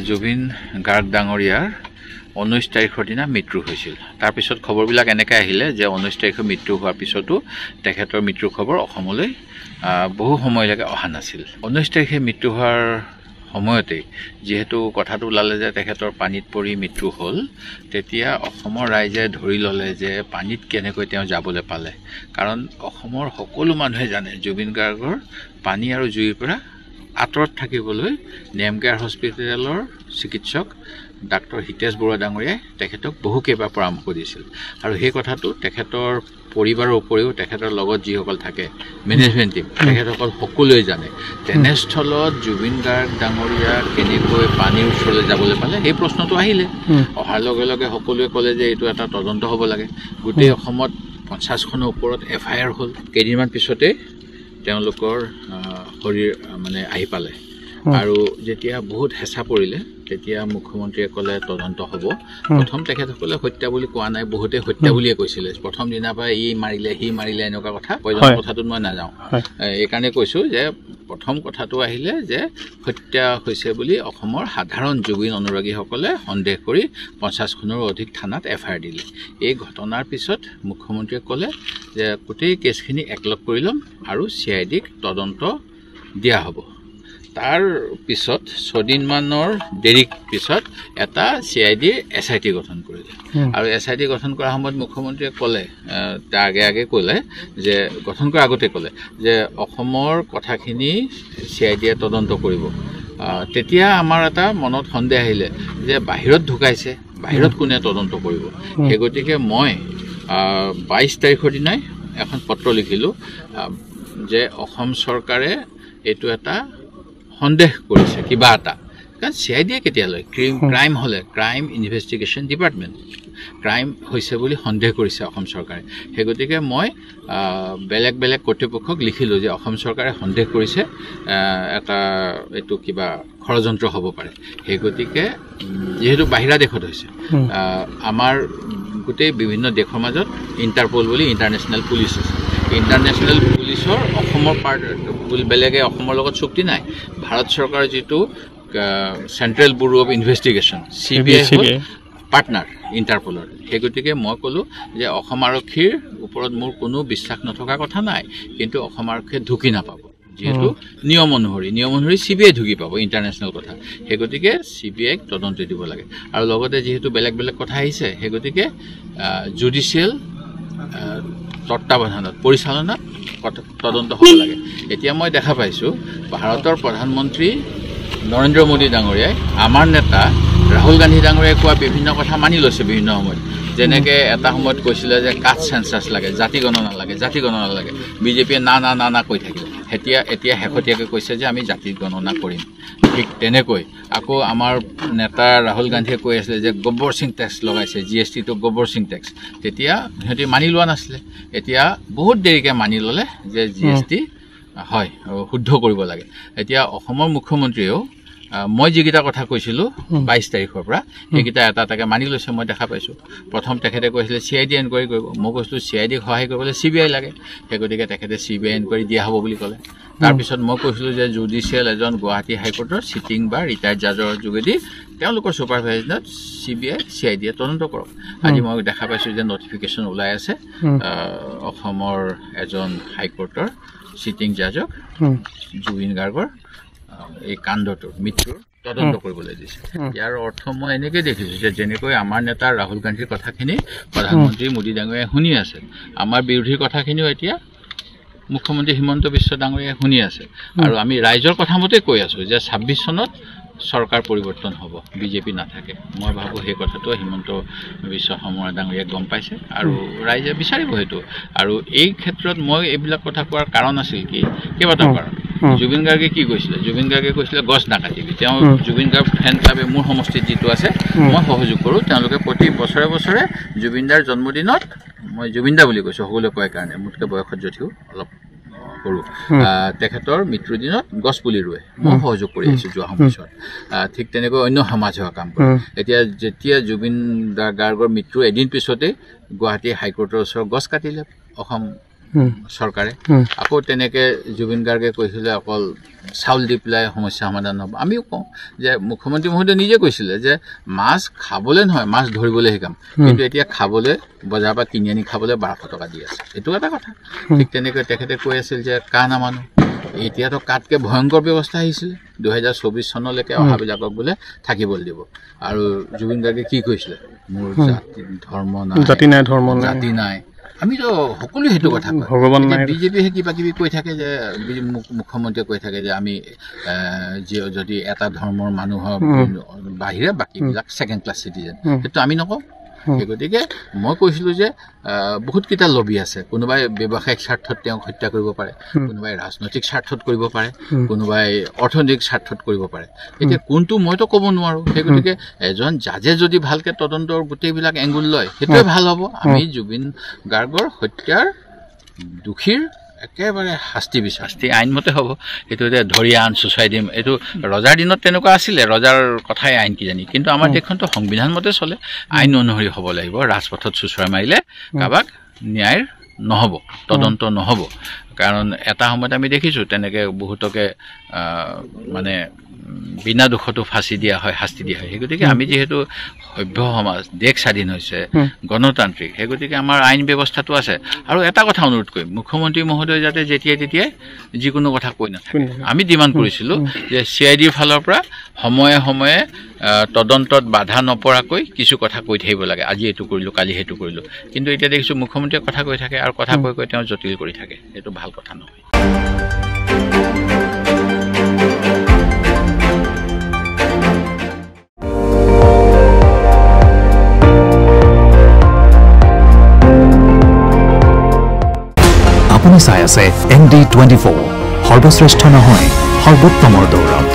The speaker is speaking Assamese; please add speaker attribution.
Speaker 1: জুবিন গাৰ্গ ডাঙৰীয়াৰ 19 তাৰিখৰ দিনা মৃত্যু হৈছিল। তাৰ পিছত খবৰবিলাক এনেকৈ আহিলে যে 19 তাৰিখৰ মৃত্যু হোৱাৰ পিছতো তেখেতৰ মৃত্যুৰ খবৰ অসমলৈ বহু সময়লৈকে অহা নাছিল। 19 তাৰিখে মৃত্যু হোৱাৰ সময়তে যেহেতু কথাটো ওলালে যে তেখেতৰ পানীত পৰি মৃত্যু হ'ল, তেতিয়া অসমৰ ৰাইজে ধৰি ল'লে যে পানীত কেনেকৈ তেওঁ যাবলৈ পালে। কাৰণ অসমৰ সকলো মানুহে জানে জুবিন গাৰ্গৰ পানী আৰু জুইৰ পৰা আঁতৰত থাকিবলৈ নেমকেয়াৰ হস্পিটেলৰ চিকিৎসক ডাক্তৰ হিতেশ বৰুৱা ডাঙৰীয়াই তেখেতক বহু কেইবাৰ পৰামৰ্শ দিছিল। আৰু সেই কথাটো তেখেতৰ পৰিবাৰৰ উপৰিও তেখেতৰ লগত যিসকল থাকে মেনেজমেণ্ট টিম তেখেতসকল সকলোৱে জানে। তেনেস্থলত জুবিন গাৰ্গ ডাঙৰীয়া কেনেকৈ পানীৰ ওচৰলৈ যাবলৈ পালে সেই প্ৰশ্নটো আহিলে। অহাৰ লগে লগে সকলোৱে ক'লে যে এইটো এটা তদন্ত হ'ব লাগে। গোটেই অসমত 50খনৰ ওপৰত FIR হ'ল। কেইদিনমান পিছতে তেওঁলোকৰ শৰীৰ আহি পালে। আৰু যেতিয়া বহুত হেঁচা পৰিলে তেতিয়া মুখ্যমন্ত্ৰীয়ে ক'লে তদন্ত হ'ব। প্ৰথম তেখেতসকলে হত্যা বুলি কোৱা নাই, বহুতে হত্যা বুলিয়ে কৈছিলে। প্ৰথম দিনাৰ পৰা ই মাৰিলে সি মাৰিলে এনেকুৱা কথা কথাটোত মই নাযাওঁ। এইকাৰণে কৈছোঁ যে প্ৰথম কথাটো আহিলে যে হত্যা হৈছে বুলি অসমৰ সাধাৰণ জুবিন অনুৰাগীসকলে সন্দেহ কৰি 50খনৰো অধিক থানাত FIR দিলে। এই ঘটনাৰ পিছত মুখ্যমন্ত্ৰীয়ে ক'লে যে গোটেই কেছখিনি একলগ কৰি ল'ম আৰু CIDক তদন্ত দিয়া হ'ব। তাৰ পিছত 6 দিনমানৰ দেৰিৰ পিছত এটা CIDৰ SIT গঠন কৰিলে। আৰু SIT গঠন কৰাৰ সময়ত মুখ্যমন্ত্ৰীয়ে ক'লে, তাৰ আগে ক'লে যে গঠন কৰাৰ আগতে ক'লে যে অসমৰ কথাখিনি CIDয়ে তদন্ত কৰিব। তেতিয়া আমাৰ এটা মনত সন্দেহ আহিলে যে বাহিৰত ঢুকাইছে, বাহিৰত কোনে তদন্ত কৰিব। সেই গতিকে মই 22 তাৰিখৰ দিনাই এখন পত্ৰ লিখিলোঁ যে অসম চৰকাৰে এইটো এটা সন্দেহ কৰিছে কিবা এটা। কাৰণ CIDয়ে কেতিয়া লয়? ক্ৰাইম হ'লে ক্ৰাইম ইনভেষ্টিগেশ্যন ডিপাৰ্টমেণ্ট ক্ৰাইম হৈছে বুলি সন্দেহ কৰিছে অসম চৰকাৰে। সেই গতিকে মই বেলেগ বেলেগ কৰ্তৃপক্ষক লিখিলোঁ যে অসম চৰকাৰে সন্দেহ কৰিছে এটা এইটো কিবা ষড়যন্ত্ৰ হ'ব পাৰে। সেই গতিকে যিহেতু বাহিৰা দেশত হৈছে, আমাৰ গোটেই বিভিন্ন দেশৰ মাজত ইণ্টাৰপল বুলি ইণ্টাৰনেশ্যনেল পুলিচ আছে। ইণ্টাৰনেশ্যনেল পুলিচৰ অসমৰ বেলেগে অসমৰ লগত চুক্তি নাই। ভাৰত চৰকাৰৰ যিটো central bureau of investigation CBI partner ইণ্টাৰপলৰ। সেই গতিকে মই ক'লোঁ যে অসম আৰক্ষীৰ ওপৰত মোৰ কোনো বিশ্বাস নথকা কথা নাই, কিন্তু অসম আৰক্ষীয়ে ঢুকি নাপাব। যিহেতু নিয়ম অনুসৰি CBI ঢুকি পাব ইণ্টাৰনেশ্যনেল কথা। সেই গতিকে CBIক তদন্ত দিব লাগে। আৰু লগতে যিহেতু বেলেগ বেলেগ কথা আহিছে, সেই গতিকে জুডিচিয়েল তত্বাৱধানত পৰিচালনাত তদন্ত হ'ব লাগে। এতিয়া মই দেখা পাইছোঁ ভাৰতৰ প্ৰধানমন্ত্ৰী নৰেন্দ্ৰ মোদী ডাঙৰীয়াই আমাৰ নেতা ৰাহুল গান্ধী ডাঙৰীয়াই কোৱা বিভিন্ন কথা মানি লৈছে বিভিন্ন সময়ত। যেনেকৈ এটা সময়ত কৈছিলে যে কাষ্ট চেঞ্চাছ লাগে, জাতি গণনা লাগে, জাতি গণনা লাগে। বিজেপিয়ে না কৈ থাকিলে। এতিয়া শেহতীয়াকৈ কৈছে যে আমি জাতি গণনা কৰিম। ঠিক তেনেকৈ আকৌ আমাৰ নেতা ৰাহুল গান্ধীয়ে কৈ আছিলে যে গব্বৰ সিং টেক্স লগাইছে, GSTটো গব্বৰ সিং টেক্স। তেতিয়া সিহঁতি মানি লোৱা নাছিলে। এতিয়া বহুত দেৰিকৈ মানি ল'লে যে GST হয় শুদ্ধ কৰিব লাগে। এতিয়া অসমৰ মুখ্যমন্ত্ৰীয়েও মই যিকেইটা কথা কৈছিলোঁ 22 তাৰিখৰ পৰা সেইকেইটা এটা এটাকৈ মানি লৈছে। মই দেখা পাইছোঁ প্ৰথম তেখেতে কৈছিলে CID এনকুৱাৰী কৰিব। মই কৈছিলোঁ CIDক সহায় কৰিবলৈ CBI লাগে। সেই গতিকে তেখেতে CBI এনকুৱাৰী দিয়া হ'ব বুলি ক'লে। তাৰপিছত মই কৈছিলোঁ যে জুডিচিয়েল এজন গুৱাহাটী হাইকোৰ্টৰ চিটিং বা ৰিটায়াৰ্ড জাজৰ যোগেদি তেওঁলোকৰ ছুপাৰভাইজনত CIDয়ে তদন্ত কৰক। আজি মই দেখা পাইছোঁ যে নটিফিকেশ্যন ওলাই আছে অসমৰ এজন হাইকোৰ্টৰ চিটিং জাজক জুবিন গাৰ্গৰ এই কাণ্ডটোৰ মৃত্যুৰ তদন্ত কৰিবলৈ দিছে। ইয়াৰ অৰ্থ মই এনেকৈ দেখিছোঁ যে যেনেকৈ আমাৰ নেতা ৰাহুল গান্ধীৰ কথাখিনি প্ৰধানমন্ত্ৰী মোদী ডাঙৰীয়াই শুনি আছে, আমাৰ বিৰোধীৰ কথাখিনিও এতিয়া মুখ্যমন্ত্ৰী হিমন্ত বিশ্ব ডাঙৰীয়াই শুনি আছে। আৰু আমি ৰাইজৰ কথা মতে কৈ আছোঁ যে 26 চনত চৰকাৰ পৰিৱৰ্তন হ'ব, বিজেপি নাথাকে। মই ভাবোঁ সেই কথাটো হিমন্ত বিশ্ব ডাঙৰীয়াই গম পাইছে আৰু ৰাইজে বিচাৰিব সেইটো। আৰু এই ক্ষেত্ৰত মই এইবিলাক কথা কোৱাৰ কাৰণ আছিল কেইবাটাও কাৰণ। জুবিন গাৰ্গে কি কৈছিলে? জুবিন গাৰ্গে কৈছিলে গছ নাকাটিবি। তেওঁ জুবিন গাৰ্গ ফেন ক্লাবে মোৰ সমষ্টিত যিটো আছে মই সহযোগ কৰোঁ। তেওঁলোকে প্ৰতি বছৰে বছৰে জুবিনদাৰ জন্মদিনত, মই জুবিনদা বুলি কৈছোঁ সকলোৱে কয় কাৰণে, মোতকৈ বয়সত যদিও অলপ সৰু, তেখেতৰ মৃত্যুৰ দিনত গছ পুলি ৰুৱে। মই সহযোগ কৰি আহিছোঁ যোৱা সময়ছোৱাত। ঠিক তেনেকৈ অন্য সমাজ সেৱা কাম কৰে। যেতিয়া জুবিন গাৰ্গৰ মৃত্যুৰ এদিন পিছতেই গুৱাহাটী হাইকোৰ্টৰ ওচৰত গছ কাটিলে অসম চৰকাৰে আকৌ তেনেকৈ জুবিন গাৰ্গে কৈছিলে অকল চাউল দি পেলাই সমস্যা সমাধান হ'ব আমিও কওঁ যে মুখ্যমন্ত্ৰী মহোদয়ে নিজে কৈছিলে যে মাছ খাবলৈ নহয় মাছ ধৰিবলৈ শিকাম কিন্তু এতিয়া খাবলৈ বজাৰৰ পৰা কিনি আনি খাবলৈ 1200 টকা দি আছে এইটো এটা কথা ঠিক তেনেকৈ তেখেতে কৈ আছিল যে কা নামানো এতিয়াতো কাতকৈ ভয়ংকৰ ব্যৱস্থা আহিছিলে 2024 চনলৈকে অহাবিলাকক বোলে থাকিবলৈ দিব আৰু জুবিন গাৰ্গে কি কৈছিলে মোৰ জাতি নাই আমিতো সকলো সেইটো কথা ভগৱান নাই বিজেপিয়ে কিবা কিবি কৈ থাকে যে মুখ্যমন্ত্ৰীয়ে কৈ থাকে যে আমি যদি এটা ধৰ্মৰ মানুহৰ বাহিৰে বাকীবিলাক ছেকেণ্ড ক্লাছ চিটিজেন সেইটো আমি নকওঁ গতিকে মই কৈছিলোঁ যে বহুতকেইটা লবি আছে কোনোবাই ব্যৱসায়িক স্বাৰ্থত তেওঁক হত্যা কৰিব পাৰে কোনোবাই ৰাজনৈতিক স্বাৰ্থত কৰিব পাৰে কোনোবাই অৰ্থনৈতিক স্বাৰ্থত কৰিব পাৰে এতিয়া কোনটো মইতো ক'ব নোৱাৰোঁ সেই গতিকে এজন জাজে যদি ভালকৈ তদন্তৰ গোটেইবিলাক এংগুল লয় সেইটোৱে ভাল হ'ব আমি জুবিন গাৰ্গৰ হত্যাৰ দোষীৰ একেবাৰে শাস্তি আইনমতে হ'ব এইটো এতিয়া ধৰি আন চুচুৱাই দিম এইটো ৰজাৰ দিনত তেনেকুৱা আছিলে ৰজাৰ কথাই আইন কি জানি কিন্তু আমাৰ দেশখনতো সংবিধান মতে চলে আইন অনুসৰি হ'ব লাগিব ৰাজপথত চুচুৱাই মাৰিলে কাৰোবাক ন্যায় নহ'ব তদন্ত নহ'ব কাৰণ এটা সময়ত আমি দেখিছোঁ তেনেকৈ বহুতকে মানে বিনা দোষতো ফাঁচি দিয়া হয় শাস্তি দিয়া হয় সেই গতিকে আমি যিহেতু সভ্য সমাজ দেশ স্বাধীন হৈছে গণতান্ত্ৰিক সেই গতিকে আমাৰ আইন ব্যৱস্থাটো আছে আৰু এটা কথা অনুৰোধ কৰিম মুখ্যমন্ত্ৰী মহোদয় যাতে যেতিয়াই তেতিয়াই যিকোনো কথা কৈ নাথাকে আমি ডিমাণ্ড কৰিছিলোঁ যে CIDৰ ফালৰ পৰা সময়ে সময়ে তদন্তত বাধা নপৰাকৈ কিছু কথা কৈ থাকিব লাগে আজি এইটো কৰিলোঁ কালি সেইটো কৰিলোঁ কিন্তু এতিয়া দেখিছোঁ মুখ্যমন্ত্ৰীয়ে কথা কৈ থাকে আৰু কথা কৈ তেওঁ জটিল কৰি থাকে এইটো ভাল কথা নহয়
Speaker 2: আপুনি চাই আছে ND24 সৰ্বশ্ৰেষ্ঠ নহয় সৰ্বোত্তমৰ দৌৰত